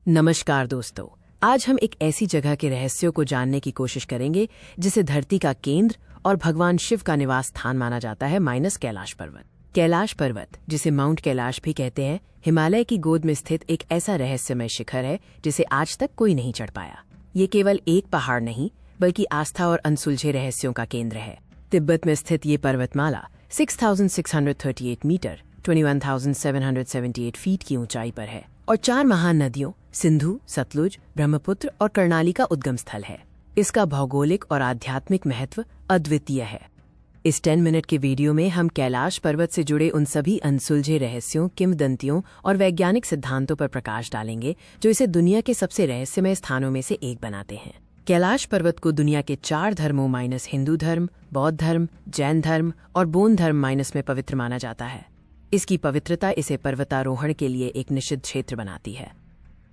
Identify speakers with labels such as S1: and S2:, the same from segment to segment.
S1: नमस्कार दोस्तों, आज हम एक ऐसी जगह के रहस्यों को जानने की कोशिश करेंगे जिसे धरती का केंद्र और भगवान शिव का निवास स्थान माना जाता है माइनस कैलाश पर्वत। कैलाश पर्वत, जिसे माउंट कैलाश भी कहते हैं, हिमालय की गोद में स्थित एक ऐसा रहस्यमय शिखर है जिसे आज तक कोई नहीं चढ़ पाया। ये केवल एक पहाड़ नहीं बल्कि आस्था और अनसुलझे रहस्यों का केंद्र है। तिब्बत में स्थित ये पर्वतमाला 6,638 मीटर 21,778 फीट की ऊंचाई पर है और 4 महान नदियों सिंधु, सतलुज, ब्रह्मपुत्र और कर्णाली का उद्गम स्थल है। इसका भौगोलिक और आध्यात्मिक महत्व अद्वितीय है। इस 10 मिनट के वीडियो में हम कैलाश पर्वत से जुड़े उन सभी अनसुलझे रहस्यों, किंवदंतियों और वैज्ञानिक सिद्धांतों पर प्रकाश डालेंगे जो इसे दुनिया के सबसे रहस्यमय स्थानों में से एक बनाते हैं। कैलाश पर्वत को दुनिया के 4 धर्मों माइनस हिंदू धर्म, बौद्ध धर्म, जैन धर्म और बौन धर्म माइनस में पवित्र माना जाता है। इसकी पवित्रता इसे पर्वतारोहण के लिए एक निषिद्ध क्षेत्र बनाती है।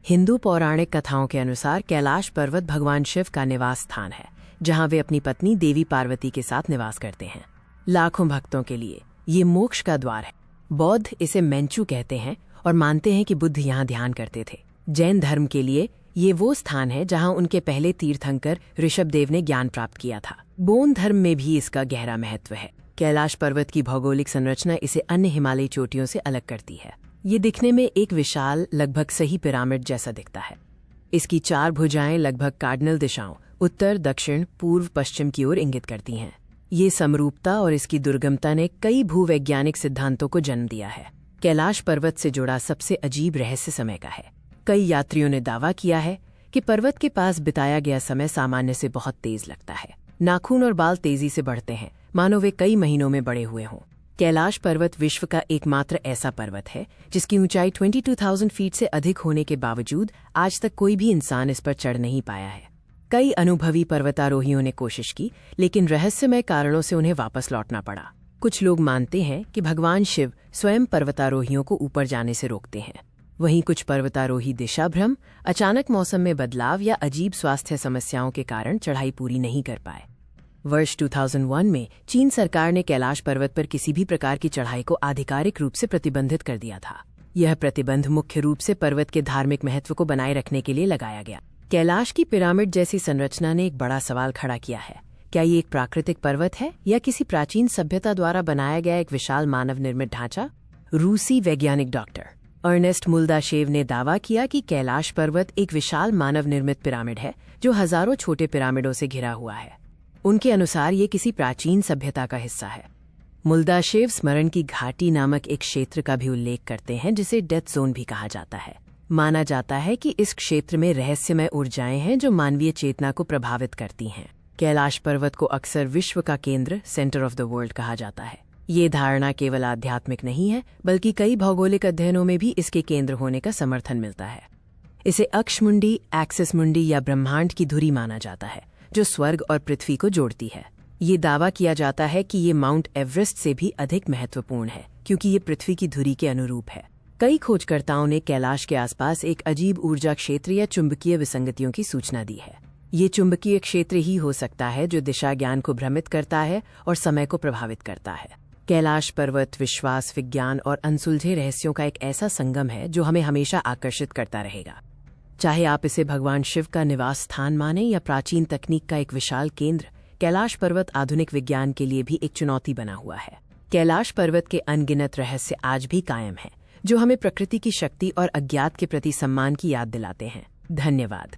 S1: हिंदू पौराणिक कथाओं के अनुसार कैलाश पर्वत भगवान शिव का निवास स्थान है, जहां वे अपनी पत्नी देवी पार्वती के साथ निवास करते हैं। लाखों भक्तों के लिए ये मोक्ष का द्वार है। बौद्ध इसे मेंचू कहते हैं और मानते हैं कि बुद्ध यहाँ ध्यान करते थे। जैन धर्म के लिए ये वो स्थान है जहां उनके पहले तीर्थंकर ऋषभदेव ने ज्ञान प्राप्त किया था। बौन धर्म में भी इसका गहरा महत्व है। कैलाश पर्वत की भौगोलिक संरचना इसे अन्य हिमालयी चोटियों से अलग करती है। ये दिखने में एक विशाल, लगभग सही पिरामिड जैसा दिखता है। इसकी 4 भुजाएं लगभग कार्डिनल दिशाओं उत्तर, दक्षिण, पूर्व, पश्चिम की ओर इंगित करती हैं। ये समरूपता और इसकी दुर्गमता ने कई भूवैज्ञानिक सिद्धांतों को जन्म दिया है। कैलाश पर्वत से जुड़ा सबसे अजीब रहस्य समय का है। कई यात्रियों ने दावा किया है कि पर्वत के पास बिताया गया समय सामान्य से बहुत तेज लगता है। नाखून और बाल तेजी से बढ़ते हैं, मानो वे कई महीनों में बड़े हुए हों। कैलाश पर्वत विश्व का एकमात्र ऐसा पर्वत है जिसकी ऊंचाई 22,000 फीट से अधिक होने के बावजूद आज तक कोई भी इंसान इस पर चढ़ नहीं पाया है। कई अनुभवी पर्वतारोहियों ने कोशिश की, लेकिन रहस्यमय कारणों से उन्हें वापस लौटना पड़ा। कुछ लोग मानते हैं कि भगवान शिव स्वयं पर्वतारोहियों को ऊपर जाने से रोकते हैं। वहीं कुछ पर्वतारोही दिशा भ्रम, अचानक मौसम में बदलाव या अजीब स्वास्थ्य समस्याओं के कारण चढ़ाई पूरी नहीं कर पाए। वर्ष 2001 में चीन सरकार ने कैलाश पर्वत पर किसी भी प्रकार की चढ़ाई को आधिकारिक रूप से प्रतिबंधित कर दिया था। यह प्रतिबंध मुख्य रूप से पर्वत के धार्मिक महत्व को बनाए रखने के लिए लगाया गया। कैलाश की पिरामिड जैसी संरचना ने एक बड़ा सवाल खड़ा किया है। क्या ये एक प्राकृतिक पर्वत है या किसी प्राचीन सभ्यता द्वारा बनाया गया एक विशाल मानव निर्मित ढांचा? रूसी वैज्ञानिक डॉक्टर अर्नेस्ट मुल्दाशेव ने दावा किया कि कैलाश पर्वत एक विशाल मानव निर्मित पिरामिड है जो हजारों छोटे पिरामिडों से घिरा हुआ है। उनके अनुसार ये किसी प्राचीन सभ्यता का हिस्सा है। मुल्दाशेव स्मरण की घाटी नामक एक क्षेत्र का भी उल्लेख करते हैं जिसे डेथ जोन भी कहा जाता है। माना जाता है कि इस क्षेत्र में रहस्यमय ऊर्जाएं हैं जो मानवीय चेतना को प्रभावित करती हैं। कैलाश पर्वत को अक्सर विश्व का केंद्र, सेंटर ऑफ द वर्ल्ड कहा जाता है। ये धारणा केवल आध्यात्मिक नहीं है बल्कि कई भौगोलिक अध्ययनों में भी इसके केंद्र होने का समर्थन मिलता है। इसे अक्षमुंडी, एक्सिस मुंडी या ब्रह्मांड की धुरी माना जाता है जो स्वर्ग और पृथ्वी को जोड़ती है। ये दावा किया जाता है कि ये माउंट एवरेस्ट से भी अधिक महत्वपूर्ण है क्योंकि ये पृथ्वी की धुरी के अनुरूप है। कई खोजकर्ताओं ने कैलाश के आसपास एक अजीब ऊर्जा क्षेत्र या चुंबकीय विसंगतियों की सूचना दी है। ये चुंबकीय क्षेत्र ही हो सकता है जो दिशा ज्ञान को भ्रमित करता है और समय को प्रभावित करता है। कैलाश पर्वत विश्वास, विज्ञान और अनसुलझे रहस्यों का एक ऐसा संगम है जो हमें हमेशा आकर्षित करता रहेगा। चाहे आप इसे भगवान शिव का निवास स्थान माने या प्राचीन तकनीक का एक विशाल केंद्र, कैलाश पर्वत आधुनिक विज्ञान के लिए भी एक चुनौती बना हुआ है। कैलाश पर्वत के अनगिनत रहस्य आज भी कायम हैं, जो हमें प्रकृति की शक्ति और अज्ञात के प्रति सम्मान की याद दिलाते हैं। धन्यवाद।